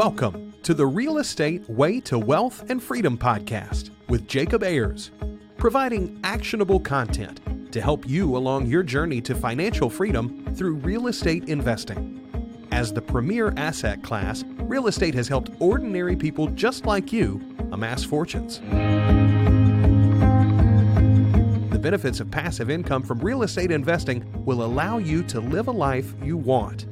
Welcome to the Real Estate Way to Wealth and Freedom podcast with Jacob Ayers, providing actionable content to help you along your journey to financial freedom through real estate investing. As the premier asset class, real estate has helped ordinary people just like you amass fortunes. The benefits of passive income from real estate investing will allow you to live a life you want.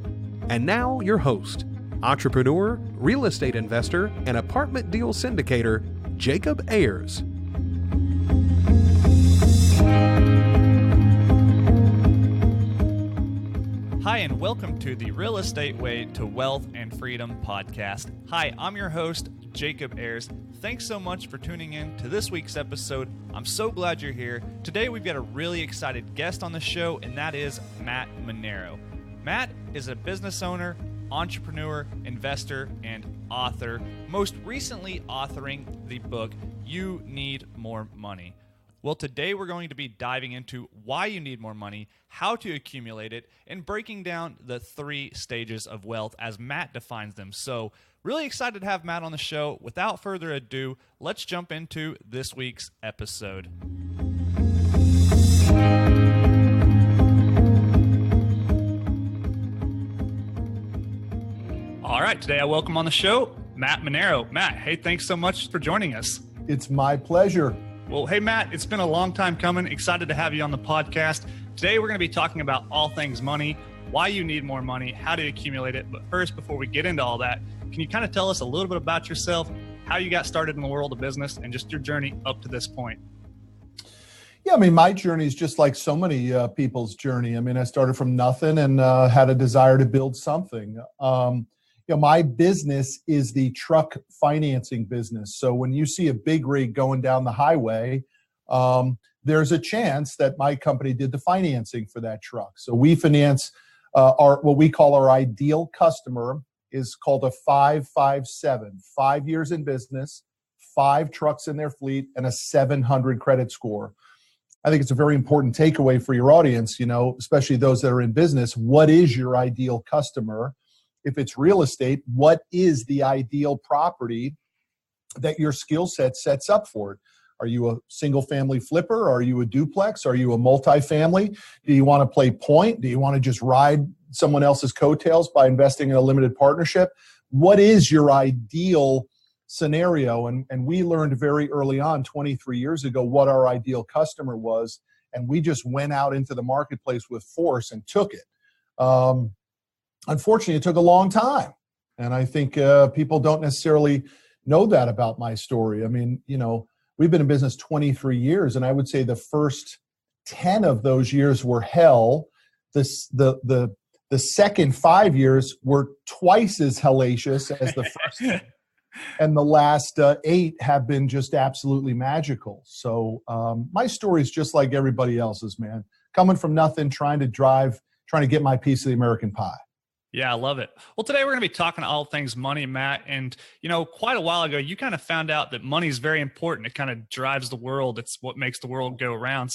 And now your host, entrepreneur, real estate investor, and apartment deal syndicator, Jacob Ayers. Hi, and welcome to the Real Estate Way to Wealth and Freedom podcast. Hi, I'm your host, Jacob Ayers. Thanks so much for tuning in to this week's episode. I'm so glad you're here. Today, we've got a really excited guest on the show, and that is Matt Manero. Matt is a business owner, entrepreneur, investor, and author, most recently authoring the book, You Need More Money. Well, today we're going to be diving into why you need more money, how to accumulate it, and breaking down the 3 stages of wealth as Matt defines them. So, really excited to have Matt on the show. Without further ado, let's jump into this week's episode. All right, today I welcome on the show Matt Manero. Matt, hey, thanks so much for joining us. It's my pleasure. Well, hey, Matt, it's been a long time coming. Excited to have you on the podcast. Today, we're going to be talking about all things money, why you need more money, how to accumulate it. But first, before we get into all that, can you kind of tell us a little bit about yourself, how you got started in the world of business, and just your journey up to this point? Yeah, I mean, my journey is just like so many people's journey. I mean, I started from nothing and had a desire to build something. My business is the truck financing business. So when you see a big rig going down the highway, there's a chance that my company did the financing for that truck. So we finance what we call our ideal customer is called a 557, 5 years in business, 5 trucks in their fleet, and a 700 credit score. I think it's a very important takeaway for your audience, especially those that are in business. What is your ideal customer? If it's real estate, what is the ideal property that your skill set sets up for it? Are you a single family flipper? Are you a duplex? Are you a multifamily? Do you want to play point? Do you want to just ride someone else's coattails by investing in a limited partnership? What is your ideal scenario? And we learned very early on, 23 years ago, what our ideal customer was. And we just went out into the marketplace with force and took it. Unfortunately, it took a long time. And I think people don't necessarily know that about my story. I mean, we've been in business 23 years, and I would say the first 10 of those years were hell. The second 5 years were twice as hellacious as the first. And the last 8 have been just absolutely magical. So my story is just like everybody else's, man. Coming from nothing, trying to get my piece of the American pie. Yeah, I love it. Well, today we're going to be talking all things money, Matt. And, quite a while ago, you kind of found out that money is very important. It kind of drives the world. It's what makes the world go around.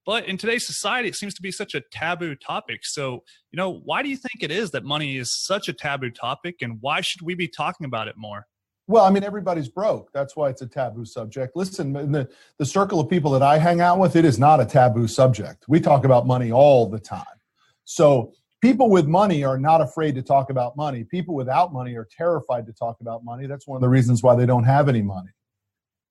But in today's society, it seems to be such a taboo topic. So, why do you think it is that money is such a taboo topic, and why should we be talking about it more? Well, I mean, everybody's broke. That's why it's a taboo subject. Listen, in the circle of people that I hang out with, it is not a taboo subject. We talk about money all the time. So people with money are not afraid to talk about money. People without money are terrified to talk about money. That's one of the reasons why they don't have any money.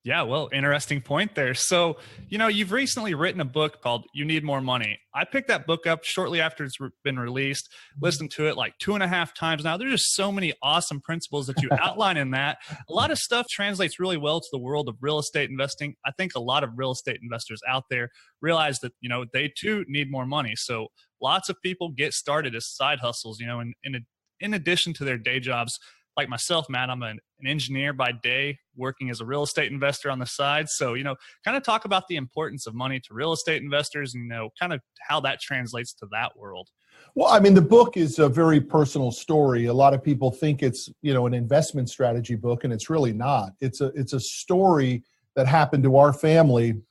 Yeah, well, interesting point there. So, you've recently written a book called You Need More Money. I picked that book up shortly after it's been released, listened to it like 2.5 times now. There's just so many awesome principles that you outline in that. A lot of stuff translates really well to the world of real estate investing. I think a lot of real estate investors out there realize that, they too need more money. So lots of people get started as side hustles, in addition to their day jobs. Like myself, Matt, I'm an engineer by day, working as a real estate investor on the side. So, kind of talk about the importance of money to real estate investors and, kind of how that translates to that world. Well, I mean, the book is a very personal story. A lot of people think it's, an investment strategy book, and it's really not. It's a story that happened to our family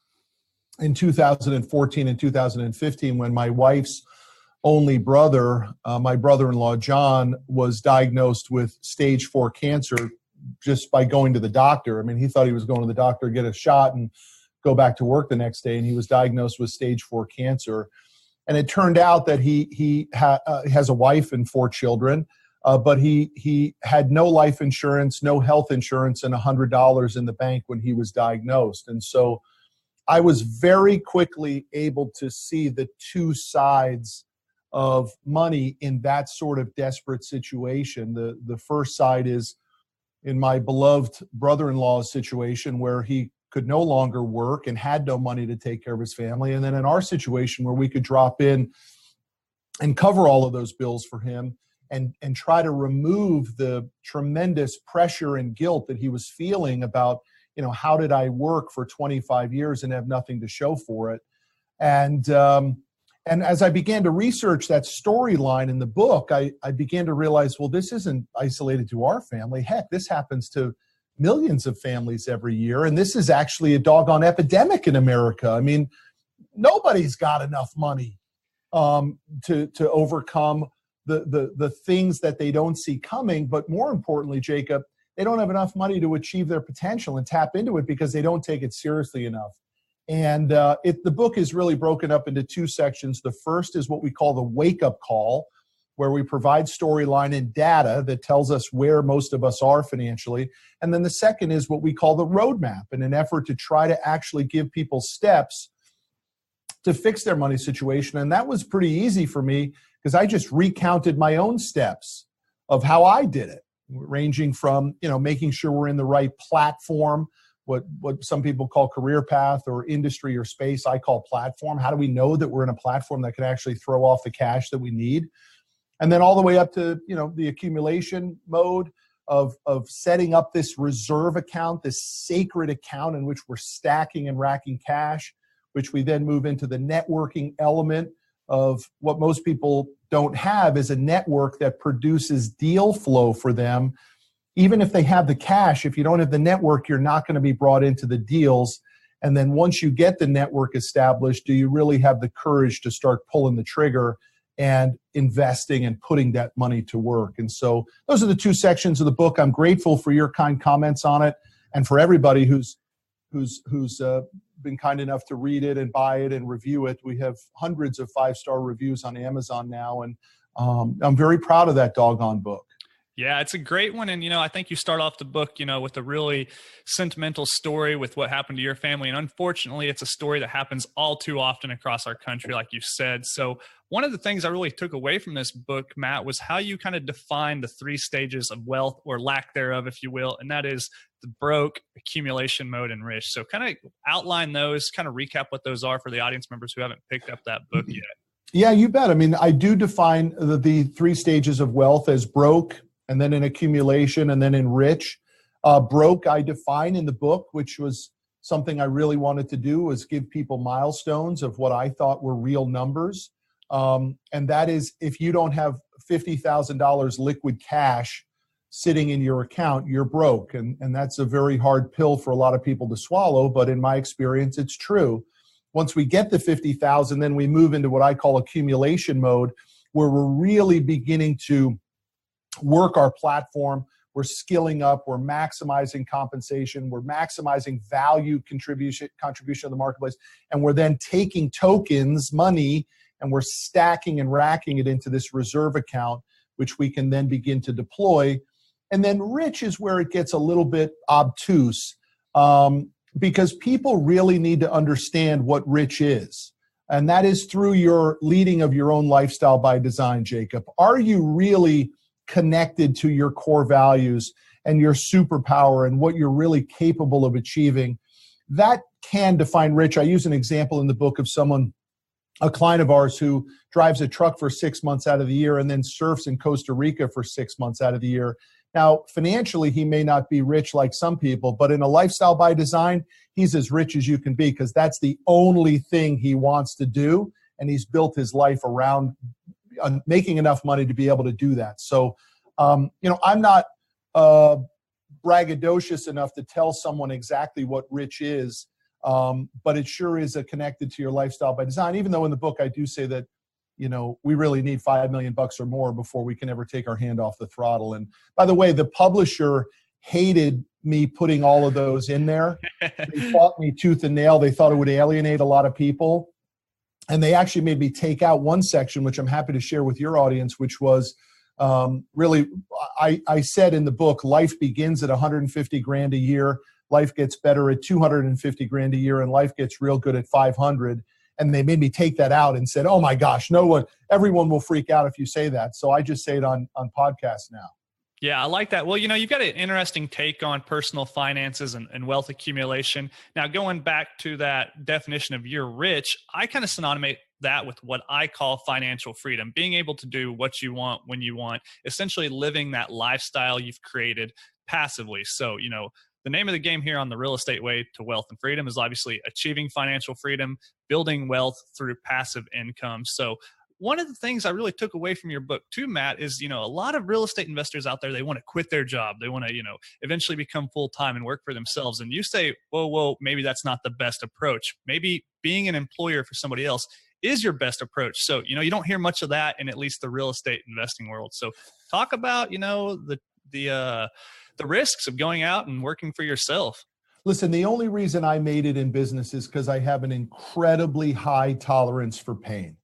in 2014 and 2015 when my wife's only brother, my brother-in-law, John, was diagnosed with stage 4 cancer just by going to the doctor. I mean, he thought he was going to the doctor, get a shot and go back to work the next day. And he was diagnosed with stage 4 cancer. And it turned out that he has a wife and 4 children, but he had no life insurance, no health insurance, and $100 in the bank when he was diagnosed. And so I was very quickly able to see the two sides of money in that sort of desperate situation. The first side is in my beloved brother-in-law's situation where he could no longer work and had no money to take care of his family. And then in our situation where we could drop in and cover all of those bills for him and try to remove the tremendous pressure and guilt that he was feeling about, how did I work for 25 years and have nothing to show for it? And as I began to research that storyline in the book, I began to realize, well, this isn't isolated to our family. Heck, this happens to millions of families every year. And this is actually a doggone epidemic in America. I mean, nobody's got enough money to overcome the things that they don't see coming. But more importantly, Jacob, they don't have enough money to achieve their potential and tap into it because they don't take it seriously enough. And the book is really broken up into 2 sections. The first is what we call the wake-up call, where we provide storyline and data that tells us where most of us are financially. And then the second is what we call the roadmap, in an effort to try to actually give people steps to fix their money situation. And that was pretty easy for me because I just recounted my own steps of how I did it, ranging from, making sure we're in the right platform, what some people call career path or industry or space, I call platform. How do we know that we're in a platform that can actually throw off the cash that we need? And then all the way up to, the accumulation mode of setting up this reserve account, this sacred account in which we're stacking and racking cash, which we then move into the networking element of what most people don't have is a network that produces deal flow for them. Even if they have the cash, if you don't have the network, you're not going to be brought into the deals. And then once you get the network established, do you really have the courage to start pulling the trigger and investing and putting that money to work? And so those are the 2 sections of the book. I'm grateful for your kind comments on it and for everybody who's been kind enough to read it and buy it and review it. We have hundreds of 5-star reviews on Amazon now, and I'm very proud of that doggone book. Yeah, it's a great one. And, I think you start off the book, with a really sentimental story with what happened to your family. And unfortunately, it's a story that happens all too often across our country, like you said. So one of the things I really took away from this book, Matt, was how you kind of define the 3 stages of wealth, or lack thereof, if you will. And that is the broke, accumulation mode, and rich. So kind of outline those, kind of recap what those are for the audience members who haven't picked up that book yet. Yeah, you bet. I mean, I do define the 3 stages of wealth as broke, and then in accumulation, and then in rich. Broke, I define in the book, which was something I really wanted to do, was give people milestones of what I thought were real numbers. And that is, if you don't have $50,000 liquid cash sitting in your account, you're broke. And that's a very hard pill for a lot of people to swallow, but in my experience, it's true. Once we get the 50,000, then we move into what I call accumulation mode, where we're really beginning to work our platform. We're skilling up, we're maximizing compensation, we're maximizing value contribution to the marketplace, and we're then taking tokens, money, and we're stacking and racking it into this reserve account, which we can then begin to deploy. And then rich is where it gets a little bit obtuse, because people really need to understand what rich is. And that is through your leading of your own lifestyle by design, Jacob. Are you really connected to your core values and your superpower and what you're really capable of achieving? That can define rich. I use an example in the book of a client of ours who drives a truck for 6 months out of the year and then surfs in Costa Rica for 6 months out of the year. Now, financially, he may not be rich like some people, but in a lifestyle by design, he's as rich as you can be, because that's the only thing he wants to do. And he's built his life around making enough money to be able to do that. So, I'm not braggadocious enough to tell someone exactly what rich is, but it sure is connected to your lifestyle by design, even though in the book I do say that we really need $5 million or more before we can ever take our hand off the throttle. And by the way, the publisher hated me putting all of those in there. They fought me tooth and nail. They thought it would alienate a lot of people. And they actually made me take out one section, which I'm happy to share with your audience, which was really, I said in the book, life begins at 150 grand a year. Life gets better at 250 grand a year, and life gets real good at 500. And they made me take that out and said, oh my gosh, everyone will freak out if you say that. So I just say it on podcasts now. Yeah, I like that. Well, you've got an interesting take on personal finances and wealth accumulation. Now, going back to that definition of you're rich, I kind of synonymate that with what I call financial freedom, being able to do what you want when you want, essentially living that lifestyle you've created passively. So, the name of the game here on the Real Estate Way to Wealth and Freedom is obviously achieving financial freedom, building wealth through passive income. So one of the things I really took away from your book too, Matt, is, a lot of real estate investors out there, they want to quit their job. They want to, eventually become full-time and work for themselves. And you say, whoa, maybe that's not the best approach. Maybe being an employer for somebody else is your best approach. So, you don't hear much of that in at least the real estate investing world. So talk about, the risks of going out and working for yourself. Listen, the only reason I made it in business is because I have an incredibly high tolerance for pain.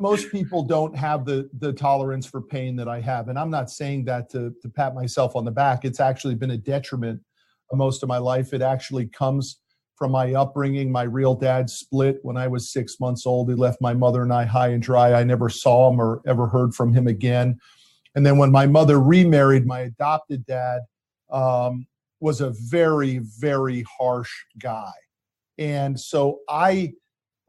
Most people don't have the tolerance for pain that I have. And I'm not saying that to pat myself on the back. It's actually been a detriment most of my life. It actually comes from my upbringing. My real dad split when I was 6 months old. He left my mother and I high and dry. I never saw him or ever heard from him again. And then when my mother remarried, my adopted dad was a very, very harsh guy. And so I,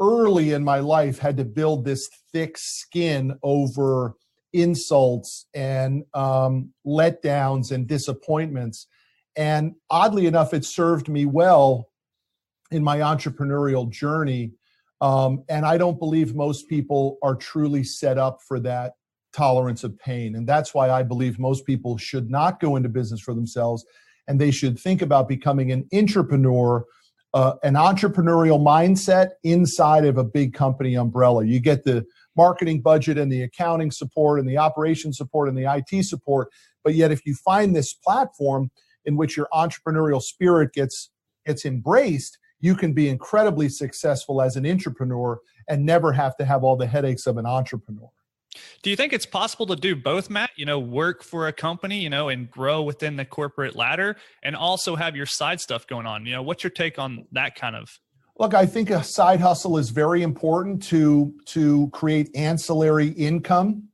early in my life, had to build this thick skin over insults and letdowns and disappointments. And oddly enough, it served me well in my entrepreneurial journey. And I don't believe most people are truly set up for that tolerance of pain. And that's why I believe most people should not go into business for themselves, and they should think about becoming an entrepreneur, an entrepreneurial mindset inside of a big company umbrella. You get the marketing budget and the accounting support and the operations support and the IT support. But yet if you find this platform in which your entrepreneurial spirit gets embraced, you can be incredibly successful as an entrepreneur and never have to have all the headaches of an entrepreneur. Do you think it's possible to do both, Matt? Work for a company, and grow within the corporate ladder and also have your side stuff going on? What's your take on that kind of? Look, I think a side hustle is very important to create ancillary income,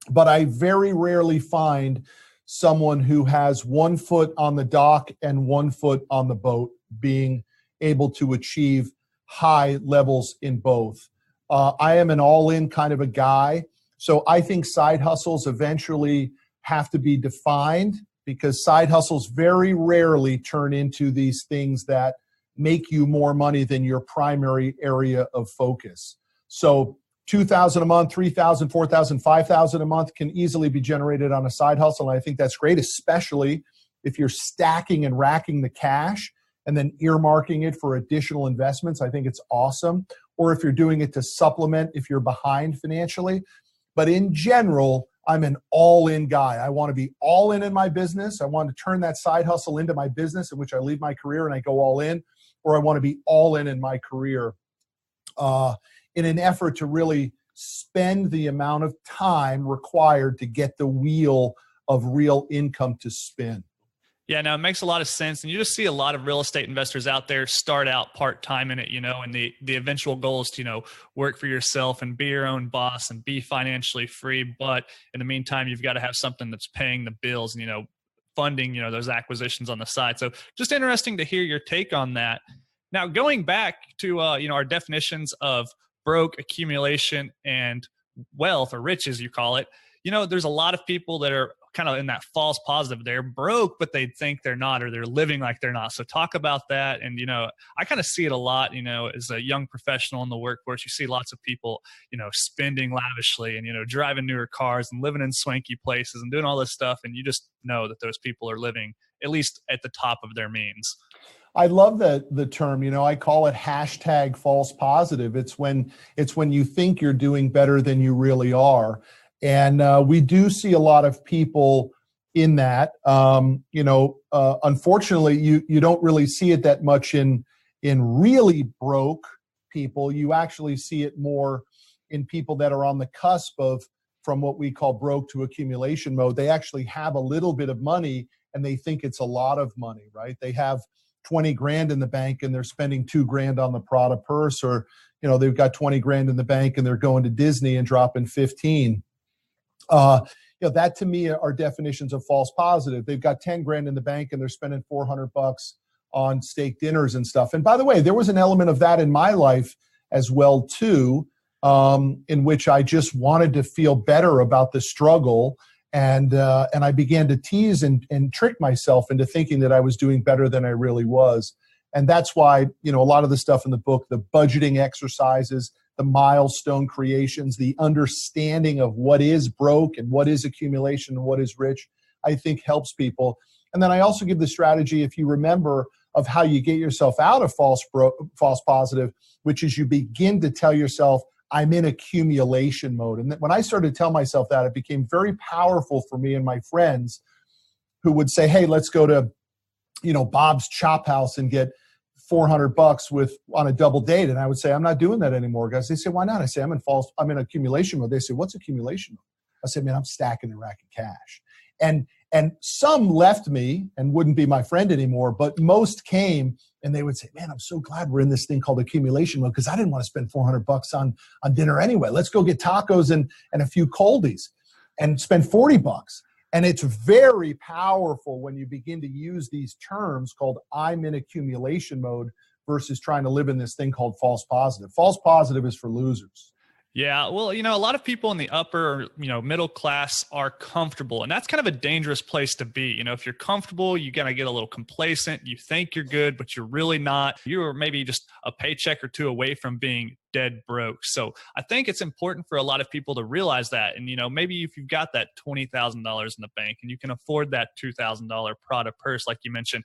but I very rarely find someone who has 1 foot on the dock and 1 foot on the boat being able to achieve high levels in both. I am an all-in kind of a guy. So I think side hustles eventually have to be defined, because side hustles very rarely turn into these things that make you more money than your primary area of focus. So $2,000 a month, $3,000, $4,000, $5,000 a month can easily be generated on a side hustle. And I think that's great, especially if you're stacking and racking the cash and then earmarking it for additional investments. I think it's awesome. Or if you're doing it to supplement if you're behind financially. But in general, I'm an all-in guy. I want to be all in my business. I want to turn that side hustle into my business, in which I leave my career and I go all in, or I want to be all in my career in an effort to really spend the amount of time required to get the wheel of real income to spin. Yeah, no, it makes a lot of sense. And you just see a lot of real estate investors out there start out part-time in it, and the eventual goal is to, work for yourself and be your own boss and be financially free. But in the meantime, you've got to have something that's paying the bills and, funding, those acquisitions on the side. So just interesting to hear your take on that. Now, going back to, our definitions of broke, accumulation, and wealth, or riches, you call it, there's a lot of people that are kind of in that false positive. They're broke, but they think they're not, or they're living like they're not. So talk about that. And, I kind of see it a lot, as a young professional in the workforce. You see lots of people, spending lavishly and, driving newer cars and living in swanky places and doing all this stuff. And you just know that those people are living at least at the top of their means. I love the term, I call it hashtag false positive. It's when you think you're doing better than you really are. And we do see a lot of people in that. Unfortunately, you don't really see it that much in really broke people. You actually see it more in people that are on the cusp of from what we call broke to accumulation mode. They actually have a little bit of money and they think it's a lot of money, right? They have 20 grand in the bank and they're spending 2 grand on the Prada purse, or, they've got 20 grand in the bank and they're going to Disney and dropping 15. That to me are definitions of false positive. They've got 10 grand in the bank and they're spending $400 on steak dinners and stuff. And by the way, there was an element of that in my life as well too, in which I just wanted to feel better about the struggle. And I began to tease and trick myself into thinking that I was doing better than I really was. And that's why, a lot of the stuff in the book, the budgeting exercises, the milestone creations, the understanding of what is broke and what is accumulation and what is rich, I think helps people. And then I also give the strategy, if you remember, of how you get yourself out of false positive, which is you begin to tell yourself, I'm in accumulation mode. And when I started to tell myself that, it became very powerful for me and my friends who would say, hey, let's go to, Bob's Chop House and get $400 on a double date. And I would say, I'm not doing that anymore, guys. They say, why not? I say, I'm in accumulation mode. They say, what's accumulation mode? I said, man, I'm stacking and racking cash. And some left me and wouldn't be my friend anymore, but most came and they would say, man, I'm so glad we're in this thing called accumulation mode because I didn't want to spend $400 on dinner anyway. Let's go get tacos and a few coldies and spend $40. And it's very powerful when you begin to use these terms called I'm in accumulation mode versus trying to live in this thing called false positive. False positive is for losers. Yeah. Well, a lot of people in the upper, middle class are comfortable, and that's kind of a dangerous place to be. If you're comfortable, you kind of get a little complacent. You think you're good, but you're really not. You're maybe just a paycheck or two away from being dead broke. So I think it's important for a lot of people to realize that. And, maybe if you've got that $20,000 in the bank and you can afford that $2,000 Prada purse, like you mentioned,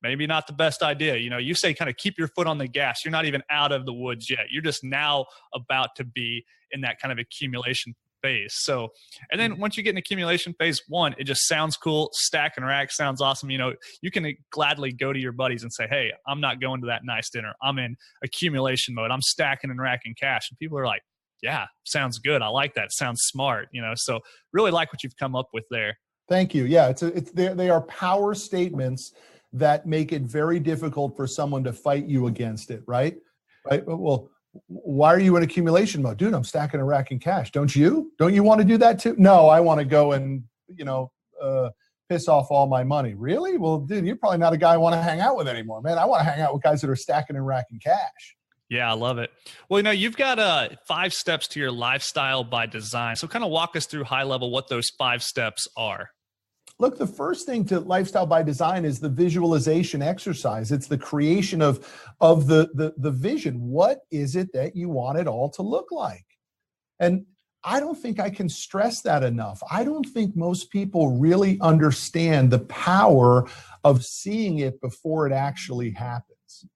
maybe not the best idea. You say kind of keep your foot on the gas. You're not even out of the woods yet. You're just now about to be in that kind of accumulation phase. So, and then once you get in accumulation phase 1, it just sounds cool. Stack and rack sounds awesome. You can gladly go to your buddies and say, hey, I'm not going to that nice dinner. I'm in accumulation mode. I'm stacking and racking cash. And people are like, yeah, sounds good. I like that. Sounds smart. So really like what you've come up with there. Thank you. Yeah. They are power statements that make it very difficult for someone to fight you against it, right? Well, why are you in accumulation mode? Dude, I'm stacking and racking cash. Don't you want to do that too? No, I want to go and, piss off all my money. Really? Well, dude, you're probably not a guy I want to hang out with anymore, man. I want to hang out with guys that are stacking and racking cash. Yeah, I love it. Well, you've got 5 steps to your lifestyle by design. So kind of walk us through high level what those 5 steps are. Look, the first thing to lifestyle by design is the visualization exercise. It's the creation of the vision. What is it that you want it all to look like? And I don't think I can stress that enough. I don't think most people really understand the power of seeing it before it actually happens.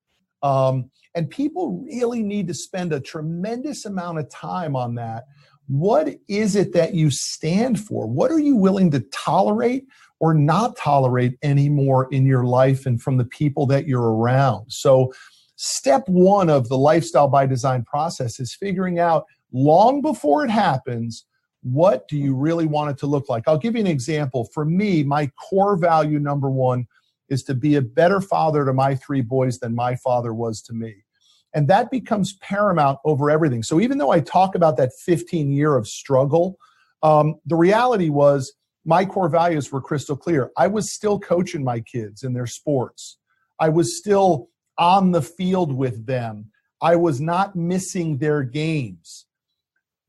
And people really need to spend a tremendous amount of time on that. What is it that you stand for? What are you willing to tolerate or not tolerate anymore in your life and from the people that you're around? So step 1 of the lifestyle by design process is figuring out long before it happens, what do you really want it to look like? I'll give you an example. For me, my core value number 1 is to be a better father to my 3 boys than my father was to me. And that becomes paramount over everything. So even though I talk about that 15-year of struggle, the reality was my core values were crystal clear. I was still coaching my kids in their sports. I was still on the field with them. I was not missing their games.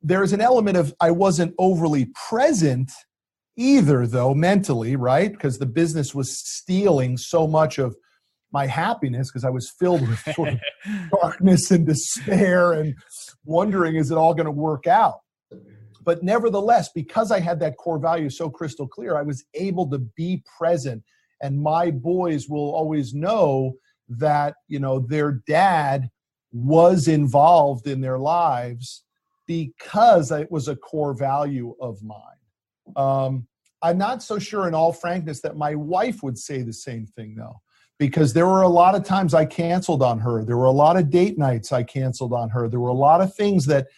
There's an element of I wasn't overly present either, though, mentally, right? Because the business was stealing so much of my happiness because I was filled with sort of darkness and despair and wondering, is it all going to work out? But nevertheless, because I had that core value so crystal clear, I was able to be present. And my boys will always know that, their dad was involved in their lives because it was a core value of mine. I'm not so sure, in all frankness, that my wife would say the same thing, though, because there were a lot of times I canceled on her. There were a lot of date nights I canceled on her. There were a lot of things that,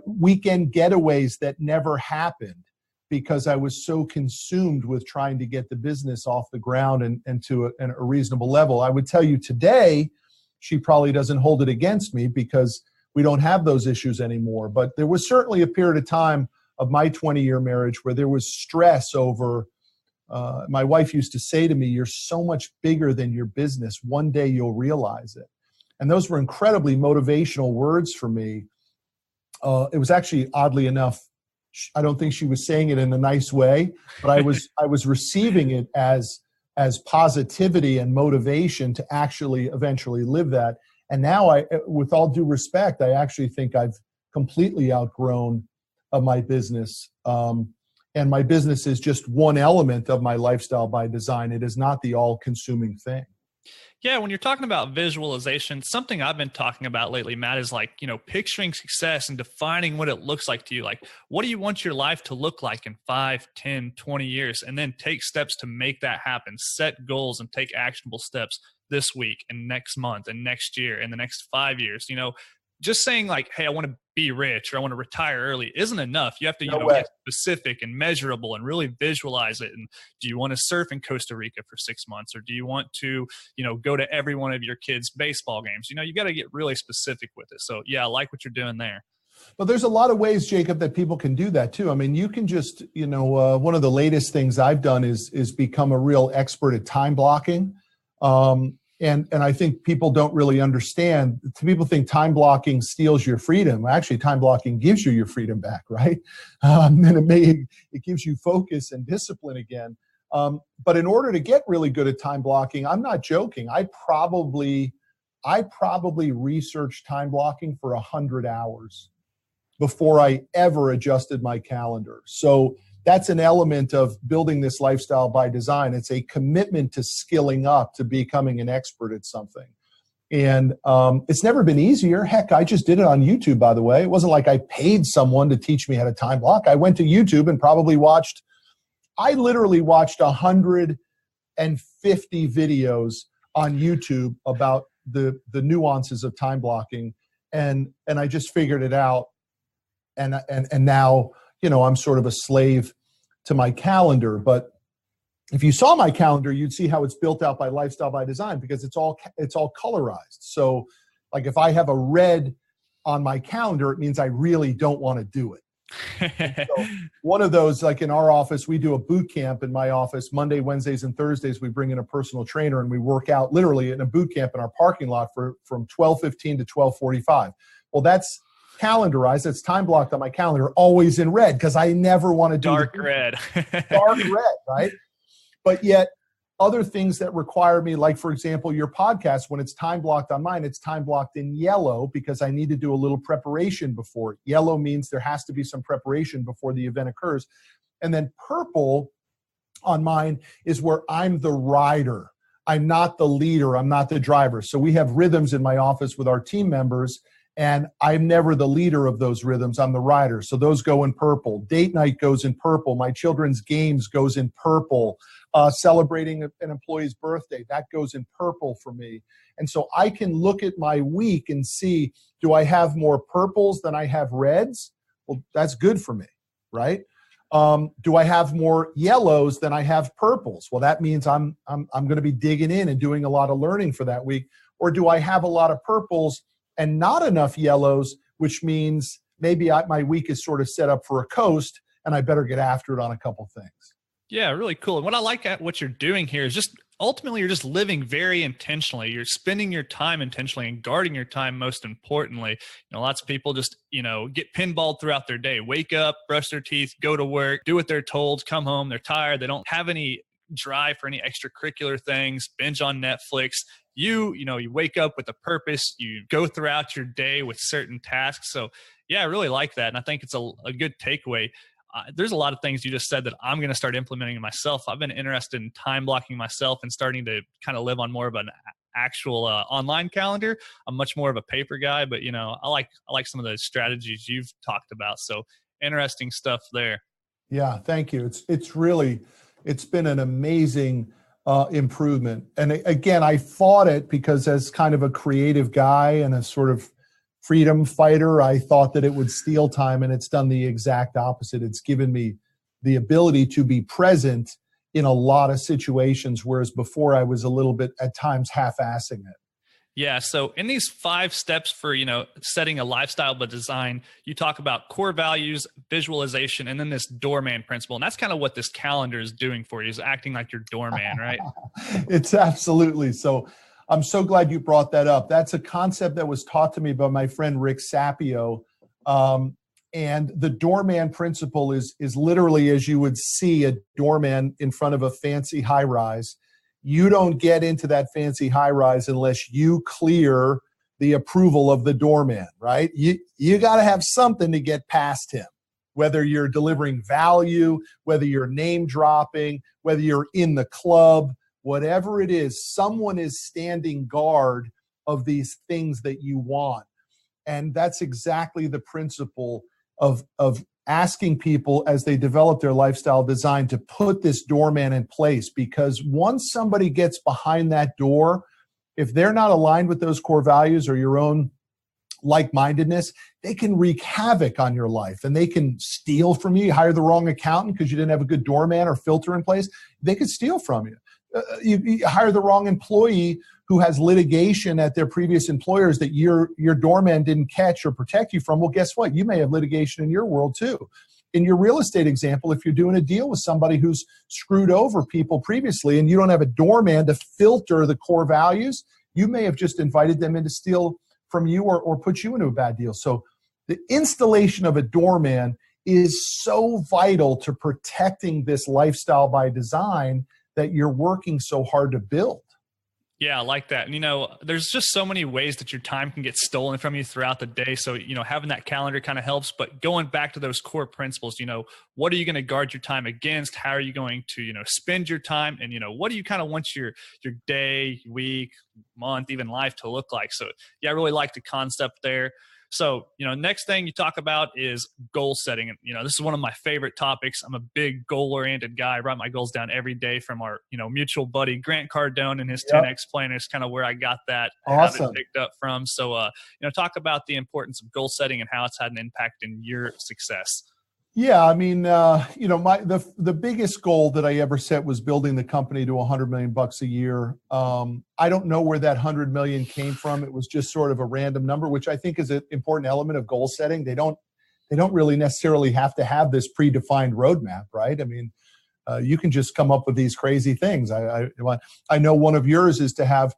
weekend getaways that never happened because I was so consumed with trying to get the business off the ground and to a reasonable level. I would tell you today, she probably doesn't hold it against me because we don't have those issues anymore. But there was certainly a period of time of my 20-year marriage where there was stress over, my wife used to say to me, "You're so much bigger than your business. One day you'll realize it." And those were incredibly motivational words for me. It was actually, oddly enough, I don't think she was saying it in a nice way, but I was receiving it as positivity and motivation to actually eventually live that. And now, with all due respect, I actually think I've completely outgrown my business. And my business is just one element of my lifestyle by design. It is not the all-consuming thing. Yeah, when you're talking about visualization, something I've been talking about lately, Matt, is picturing success and defining what it looks like to you. Like, what do you want your life to look like in 5, 10, 20 years? And then take steps to make that happen. Set goals and take actionable steps this week and next month and next year and the next 5 years. Just saying hey, I want to be rich or I want to retire early isn't enough. You have to get specific and measurable and really visualize it. And do you want to surf in Costa Rica for 6 months, or do you want to go to every one of your kids' baseball games? You got to get really specific with it. So yeah, I like what you're doing there. But there's a lot of ways, Jacob, that people can do that too. I mean, you can just one of the latest things I've done is become a real expert at time blocking. And I think people don't really understand. People think time blocking steals your freedom. Actually, time blocking gives you your freedom back, right? And it gives you focus and discipline again. But in order to get really good at time blocking, I'm not joking. I probably researched time blocking for 100 hours before I ever adjusted my calendar. So that's an element of building this lifestyle by design. It's a commitment to skilling up, to becoming an expert at something. And it's never been easier. Heck, I just did it on YouTube, by the way. It wasn't like I paid someone to teach me how to time block. I went to YouTube and I literally watched 150 videos on YouTube about the nuances of time blocking. And I just figured it out. And now, I'm sort of a slave to my calendar. But if you saw my calendar, you'd see how it's built out by lifestyle by design, because it's all colorized. So like if I have a red on my calendar, it means I really don't want to do it. So one of those, like in our office, we do a boot camp in my office. Monday, Wednesdays, and Thursdays, we bring in a personal trainer and we work out literally in a boot camp in our parking lot from 12:15 to 12:45. Well, that's calendarized. It's time blocked on my calendar, always in red, because I never want to do dark red. Dark red, right? But yet other things that require me, like for example, your podcast, when it's time blocked on mine, it's time blocked in yellow because I need to do a little preparation before it. Yellow means there has to be some preparation before the event occurs. And then purple on mine is where I'm the rider. I'm not the leader. I'm not the driver. So we have rhythms in my office with our team members, and I'm never the leader of those rhythms. I'm the rider. So those go in purple. Date night goes in purple. My children's games goes in purple. Celebrating an employee's birthday, that goes in purple for me. And so I can look at my week and see, do I have more purples than I have reds? Well, that's good for me, right? Do I have more yellows than I have purples? Well, that means I'm going to be digging in and doing a lot of learning for that week. Or do I have a lot of purples and not enough yellows, which means maybe my week is sort of set up for a coast and I better get after it on a couple things. Yeah, really cool. And what I like at what you're doing here is just ultimately you're just living very intentionally. You're spending your time intentionally and guarding your time most importantly. Lots of people just, get pinballed throughout their day. Wake up, brush their teeth, go to work, do what they're told, come home, they're tired, they don't have any drive for any extracurricular things, binge on Netflix. You wake up with a purpose, you go throughout your day with certain tasks. So yeah, I really like that. And I think it's a good takeaway. there's a lot of things you just said that I'm going to start implementing myself. I've been interested in time blocking myself and starting to kind of live on more of an actual online calendar. I'm much more of a paper guy, but I like some of the strategies you've talked about. So interesting stuff there. Yeah, thank you. It's been an amazing improvement. And again, I fought it because as kind of a creative guy and a sort of freedom fighter, I thought that it would steal time, and it's done the exact opposite. It's given me the ability to be present in a lot of situations, whereas before I was a little bit at times half-assing it. Yeah. So in these 5 steps for, setting a lifestyle by design, you talk about core values, visualization, and then this doorman principle. And that's kind of what this calendar is doing for you, is acting like your doorman, right? It's absolutely. So I'm so glad you brought that up. That's a concept that was taught to me by my friend Rick Sapio. And the doorman principle is literally as you would see a doorman in front of a fancy high rise. You don't get into that fancy high rise unless you clear the approval of the doorman, right? You got to have something to get past him, whether you're delivering value, whether you're name dropping, whether you're in the club, whatever it is, someone is standing guard of these things that you want. And that's exactly the principle of asking people as they develop their lifestyle design to put this doorman in place, because once somebody gets behind that door, if they're not aligned with those core values or your own like-mindedness, they can wreak havoc on your life, and they can steal from you. You hire the wrong accountant because you didn't have a good doorman or filter in place, they could steal from you. You hire the wrong employee who has litigation at their previous employers that your doorman didn't catch or protect you from. Well, guess what? You may have litigation in your world too. In your real estate example, if you're doing a deal with somebody who's screwed over people previously and you don't have a doorman to filter the core values, you may have just invited them in to steal from you or put you into a bad deal. So the installation of a doorman is so vital to protecting this lifestyle by design that you're working so hard to build. Yeah, I like that. And, there's just so many ways that your time can get stolen from you throughout the day. So, having that calendar kind of helps. But going back to those core principles, what are you going to guard your time against? How are you going to, spend your time? And, what do you kind of want your day, week, month, even life to look like? So, yeah, I really like the concept there. So, next thing you talk about is goal setting. And, this is one of my favorite topics. I'm a big goal-oriented guy. I write my goals down every day from our, mutual buddy, Grant Cardone, and his 10X plan is kind of where I got that habit picked up from. So, talk about the importance of goal setting and how it's had an impact in your success. Yeah, I mean, the biggest goal that I ever set was building the company to $100 million a year. I don't know where that 100 million came from. It was just sort of a random number, which I think is an important element of goal setting. They don't really necessarily have to have this predefined roadmap, right? I mean, you can just come up with these crazy things. I know one of yours is to have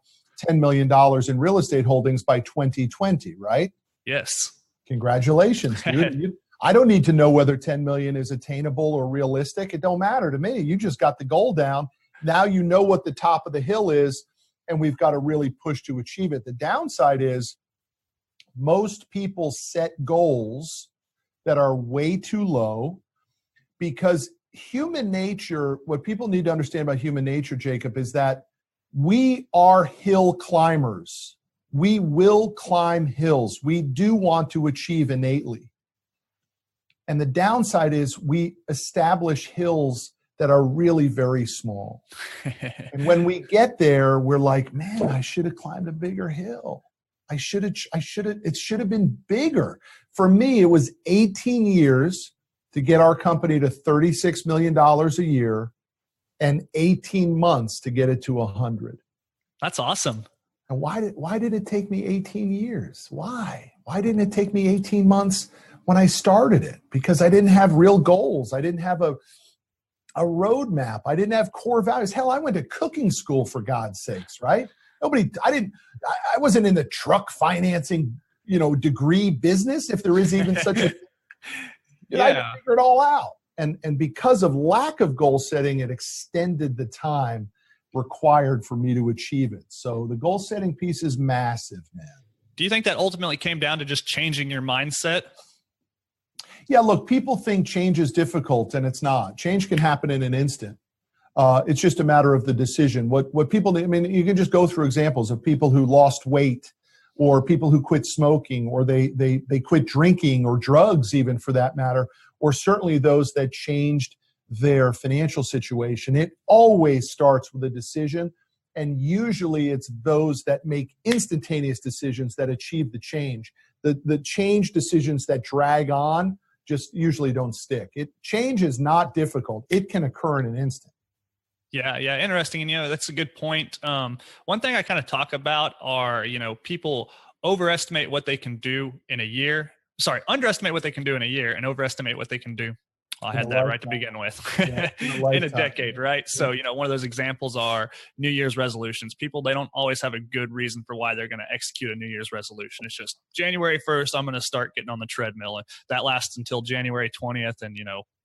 $10 million in real estate holdings by 2020, right? Yes. Congratulations, dude. I don't need to know whether 10 million is attainable or realistic. It don't matter to me. You just got the goal down. Now you know what the top of the hill is, and we've got to really push to achieve it. The downside is most people set goals that are way too low, because human nature, what people need to understand about human nature, Jacob, is that we are hill climbers. We will climb hills. We do want to achieve innately. And the downside is we establish hills that are really very small. And when we get there, we're like, man, I should have climbed a bigger hill. It should have been bigger. For me, it was 18 years to get our company to $36 million a year and 18 months to get it to 100. That's awesome. And why did it take me 18 years? Why didn't it take me 18 months when I started it? Because I didn't have real goals. I didn't have a roadmap. I didn't have core values. Hell, I went to cooking school, for God's sakes, right? I wasn't in the truck financing, degree business, if there is even such a, I had to figure it all out. And because of lack of goal setting, it extended the time required for me to achieve it. So the goal setting piece is massive, man. Do you think that ultimately came down to just changing your mindset? Yeah, look, people think change is difficult, and it's not. Change can happen in an instant. It's just a matter of the decision. What people, I mean, you can just go through examples of people who lost weight, or people who quit smoking, or they quit drinking, or drugs even for that matter, or certainly those that changed their financial situation. It always starts with a decision, and usually it's those that make instantaneous decisions that achieve the change. The change decisions that drag on just usually don't stick. Change is not difficult. It can occur in an instant. Yeah, interesting. And, that's a good point. One thing I kind of talk about are, people overestimate what they can do in a year. Sorry, underestimate what they can do in a year and overestimate what they can do. I had that right to begin with. Yeah, in a decade, right? So, one of those examples are New Year's resolutions. People, they don't always have a good reason for why they're going to execute a New Year's resolution. It's just January 1st, I'm going to start getting on the treadmill. And that lasts until January 20th and,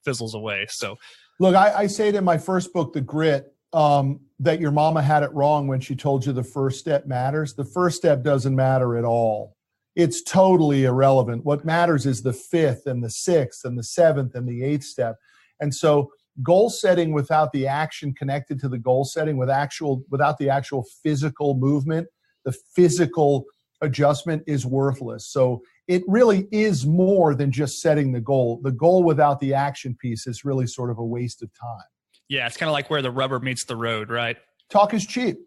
fizzles away. So, look, I say it in my first book, The Grit, that your mama had it wrong when she told you the first step matters. The first step doesn't matter at all. It's totally irrelevant. What matters is the fifth and the sixth and the seventh and the eighth step. And so goal setting without the action connected to the goal setting, without the actual physical movement, the physical adjustment is worthless. So it really is more than just setting the goal. The goal without the action piece is really sort of a waste of time. Yeah, it's kind of like where the rubber meets the road, right? Talk is cheap.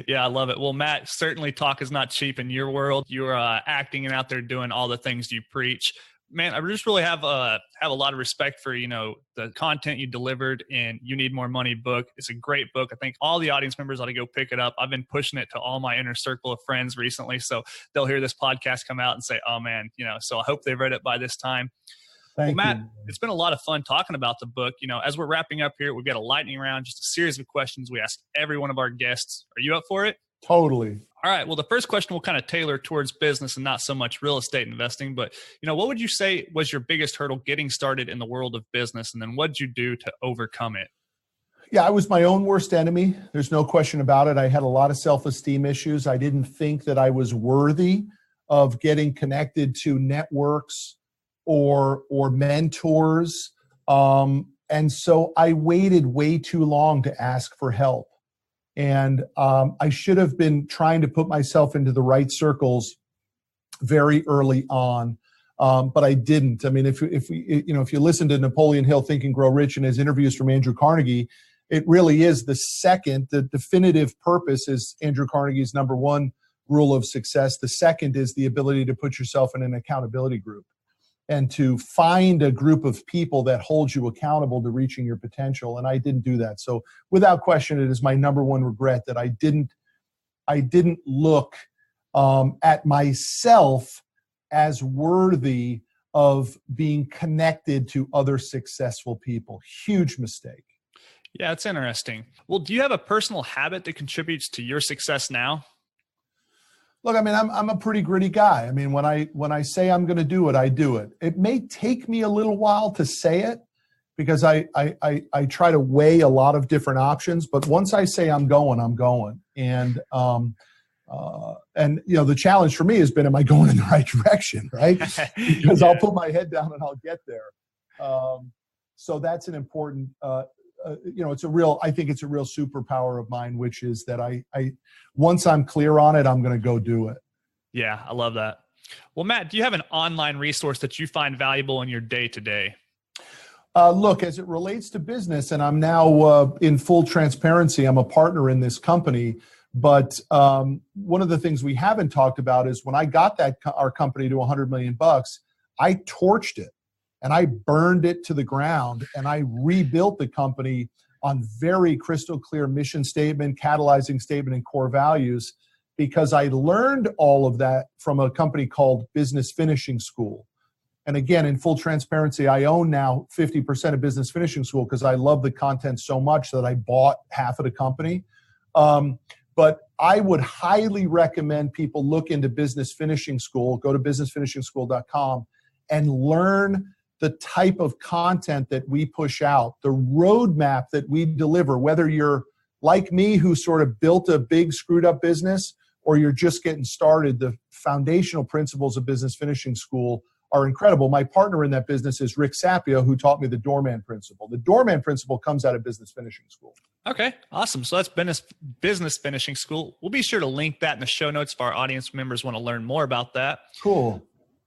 Yeah, I love it. Well, Matt, certainly talk is not cheap in your world. You're acting and out there doing all the things you preach. Man, I just really have a lot of respect for, the content you delivered in You Need More Money book. It's a great book. I think all the audience members ought to go pick it up. I've been pushing it to all my inner circle of friends recently. So they'll hear this podcast come out and say, oh man, so I hope they've read it by this time. Well, Matt, it's been a lot of fun talking about the book. As we're wrapping up here, we've got a lightning round, just a series of questions we ask every one of our guests. Are you up for it? Totally. All right. Well, the first question will kind of tailor towards business and not so much real estate investing. But, what would you say was your biggest hurdle getting started in the world of business? And then what did you do to overcome it? Yeah, I was my own worst enemy. There's no question about it. I had a lot of self-esteem issues. I didn't think that I was worthy of getting connected to networks or mentors. And so I waited way too long to ask for help. And I should have been trying to put myself into the right circles very early on, but I didn't. I mean, if you listen to Napoleon Hill, Think and Grow Rich, and his interviews from Andrew Carnegie, it really is the definitive purpose is Andrew Carnegie's number one rule of success. The second is the ability to put yourself in an accountability group and to find a group of people that hold you accountable to reaching your potential. And I didn't do that. So without question, it is my number one regret that I didn't look at myself as worthy of being connected to other successful people. Huge mistake. Yeah, it's interesting. Well, do you have a personal habit that contributes to your success now? Look, I mean, I'm a pretty gritty guy. I mean, when I say I'm going to do it, I do it. It may take me a little while to say it because I try to weigh a lot of different options. But once I say I'm going, I'm going. And the challenge for me has been, am I going in the right direction, right? Because I'll put my head down and I'll get there. So that's an important. I think it's a real superpower of mine, which is that I once I'm clear on it, I'm going to go do it. Yeah, I love that. Well, Matt, do you have an online resource that you find valuable in your day to day? Look, as it relates to business, and I'm now in full transparency, I'm a partner in this company. But one of the things we haven't talked about is when I got our company to $100 million, I torched it. And I burned it to the ground, and I rebuilt the company on very crystal clear mission statement, catalyzing statement, and core values, because I learned all of that from a company called Business Finishing School. And again, in full transparency, I own now 50% of Business Finishing School because I love the content so much that I bought half of the company. But I would highly recommend people look into Business Finishing School, go to businessfinishingschool.com and learn the type of content that we push out, the roadmap that we deliver, whether you're like me who sort of built a big screwed up business or you're just getting started. The foundational principles of Business Finishing School are incredible. My partner in that business is Rick Sapio, who taught me the Doorman Principle. The Doorman Principle comes out of business finishing school. Okay, awesome. So that's business finishing school. We'll be sure to link that in the show notes if our audience members want to learn more about that. Cool.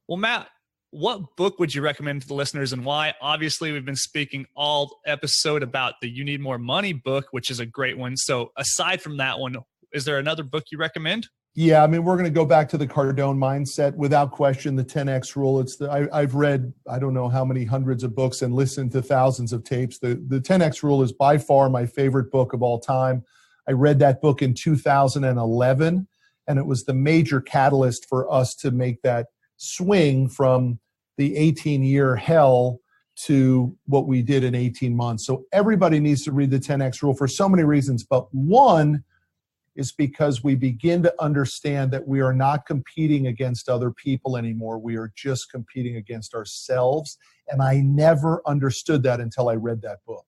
Well, Matt, what book would you recommend to the listeners and why? Obviously, we've been speaking all episode about the You Need More Money book, which is a great one. So aside from that one, is there another book you recommend? Yeah, I mean, we're going to go back to the Cardone mindset without question. The 10X rule. I've read I don't know how many hundreds of books and listened to thousands of tapes. The 10X rule is by far my favorite book of all time. I read that book in 2011, and it was the major catalyst for us to make that swing from the 18-year hell to what we did in 18 months. So everybody needs to read the 10X rule for so many reasons, but one is because we begin to understand that we are not competing against other people anymore. We are just competing against ourselves. And I never understood that until I read that book.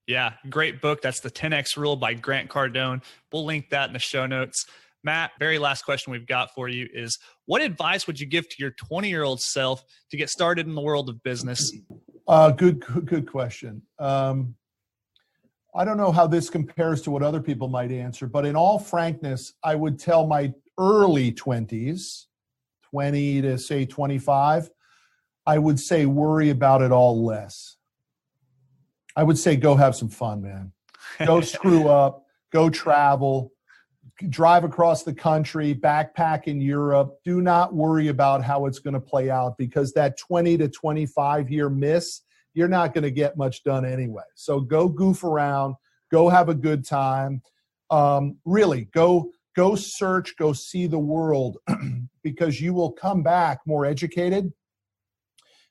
Yeah, great book. That's the 10X Rule by Grant Cardone. We'll link that in the show notes. Matt, very last question we've got for you is, what advice would you give to your 20-year-old self to get started in the world of business? Good question. I don't know how this compares to what other people might answer, but in all frankness, I would tell my early 20s, 20 to say 25, I would say worry about it all less. I would say go have some fun, man. Go screw up, go travel, drive across the country, backpack in Europe. Do not worry about how it's going to play out, because that 20 to 25 year miss, you're not going to get much done anyway. So go goof around, go have a good time. Really, go search, go see the world, because you will come back more educated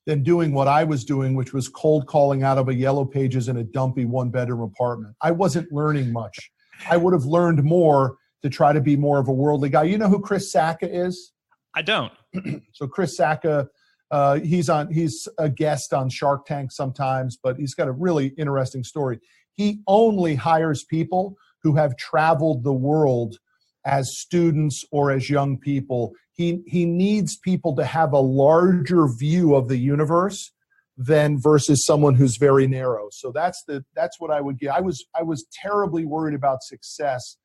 than doing what I was doing, which was cold calling out of a Yellow Pages in a dumpy one-bedroom apartment. I wasn't learning much. I would have learned more to try to be more of a worldly guy. You know who Chris Sacca is? I don't. So Chris Sacca, he's a guest on Shark Tank sometimes, but he's got a really interesting story. He only hires people who have traveled the world as students or as young people. He needs people to have a larger view of the universe than versus someone who's very narrow. So that's what I would get. I was terribly worried about success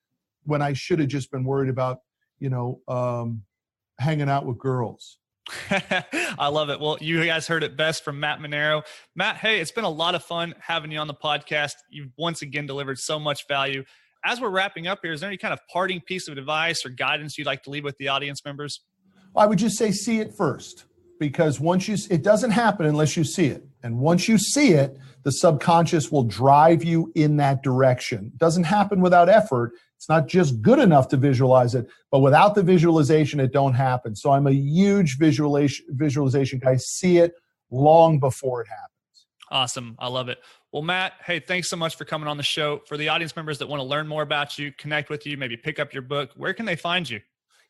when I should have just been worried about, hanging out with girls. I love it. Well, you guys heard it best from Matt Manero. Matt, hey, it's been a lot of fun having you on the podcast. You've once again delivered so much value. As we're wrapping up here, is there any kind of parting piece of advice or guidance you'd like to leave with the audience members? I would just say see it first, because it doesn't happen unless you see it. And once you see it, the subconscious will drive you in that direction. It doesn't happen without effort. It's not just good enough to visualize it, but without the visualization, it don't happen. So I'm a huge visualization guy. See it long before it happens. Awesome. I love it. Well, Matt, hey, thanks so much for coming on the show. For the audience members that want to learn more about you, connect with you, maybe pick up your book, where can they find you?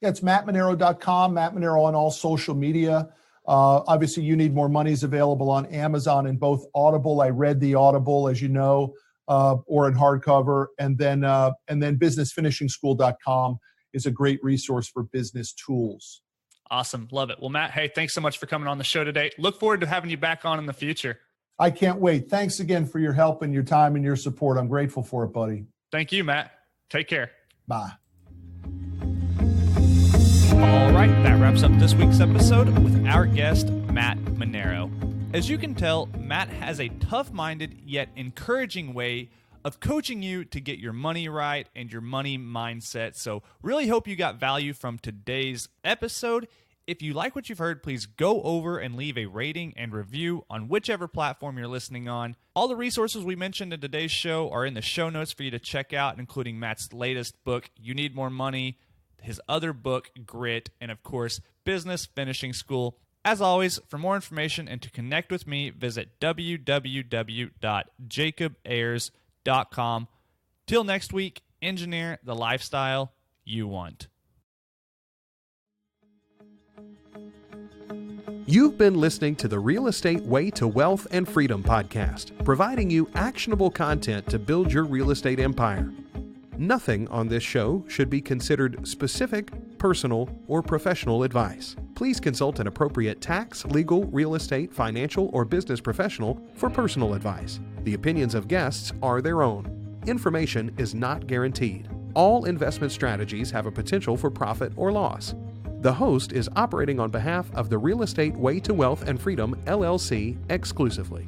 Yeah, it's mattmanero.com, Matt Manero on all social media. Obviously, You Need More Money is available on Amazon and both Audible. I read the Audible, as you know, or in hardcover. And then businessfinishingschool.com is a great resource for business tools. Awesome. Love it. Well, Matt, hey, thanks so much for coming on the show today. Look forward to having you back on in the future. I can't wait. Thanks again for your help and your time and your support. I'm grateful for it, buddy. Thank you, Matt. Take care. Bye. All right, that wraps up this week's episode with our guest, Matt Manero. As you can tell, Matt has a tough-minded yet encouraging way of coaching you to get your money right and your money mindset. So really hope you got value from today's episode. If you like what you've heard, please go over and leave a rating and review on whichever platform you're listening on. All the resources we mentioned in today's show are in the show notes for you to check out, including Matt's latest book, You Need More Money, his other book, Grit, and of course, Business Finishing School. As always, for more information and to connect with me, visit www.jacobayers.com. Till next week, engineer the lifestyle you want. You've been listening to the Real Estate Way to Wealth and Freedom podcast, providing you actionable content to build your real estate empire. Nothing on this show should be considered specific, personal, or professional advice. Please consult an appropriate tax, legal, real estate, financial, or business professional for personal advice. The opinions of guests are their own. Information is not guaranteed. All investment strategies have a potential for profit or loss. The host is operating on behalf of the Real Estate Way to Wealth and Freedom, LLC exclusively.